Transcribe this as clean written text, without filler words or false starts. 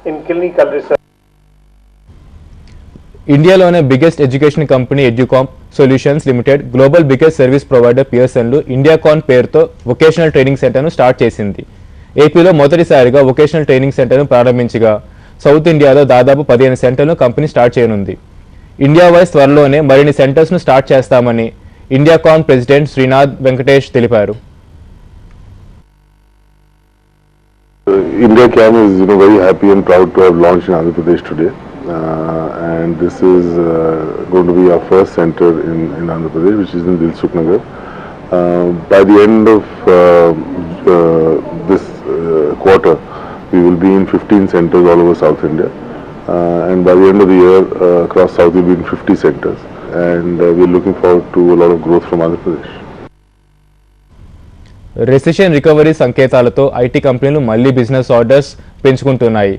in clinical research. ఇండియాలోనే biggest education company Educomp solutions limited global biggest service provider పియర్సన్లు ఇండియాకాన్ పేరుతో vocational training సెంటర్ను స్టార్ట్ చేసింది. ఏపీలో మొదటిసారిగా వొకేషనల్ ట్రైనింగ్ సెంటర్ను ప్రారంభించగా సౌత్ ఇండియాలో దాదాపు 15 సెంటర్లను కంపెనీ స్టార్ట్ చేయనుంది. ఇండియా వైస్ త్వరలోనే మరిన్ని సెంటర్స్ను స్టార్ట్ చేస్తామని ఇండియాకాన్ ప్రెసిడెంట్ శ్రీనాథ్ వెంకటేష్ తెలిపారు. Indiacam is very happy and proud to have launched in Andhra Pradesh today, and this is going to be our first center in Andhra Pradesh, which is in Dilsukh Nagar. By the end of this quarter, we will be in 15 centers all over South India, and by the end of the year, across South, we will be in 50 centers, and we are looking forward to a lot of growth from Andhra Pradesh. Recession recovery సంకేతాలతో IT కంపెనీలు మళ్లీ business orders పెంచుకుంటున్నాయి.